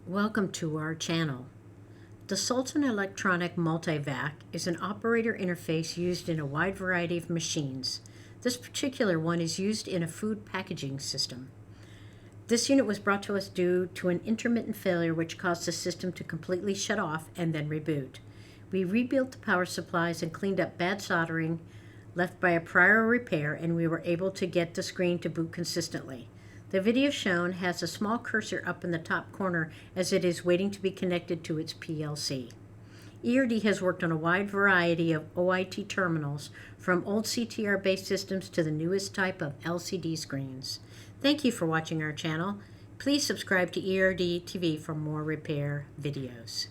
Welcome to our channel. The Sultron Electronic Multivac is an operator interface used in a wide variety of machines. This particular one is used in a food packaging system. This unit was brought to us due to an intermittent failure which caused the system to completely shut off and then reboot. We rebuilt the power supplies and cleaned up bad soldering left by a prior repair, and we were able to get the screen to boot consistently. The video shown has a small cursor up in the top corner as it is waiting to be connected to its PLC. ERD has worked on a wide variety of OIT terminals, from old CTR-based systems to the newest type of LCD screens. Thank you for watching our channel. Please subscribe to ERD TV for more repair videos.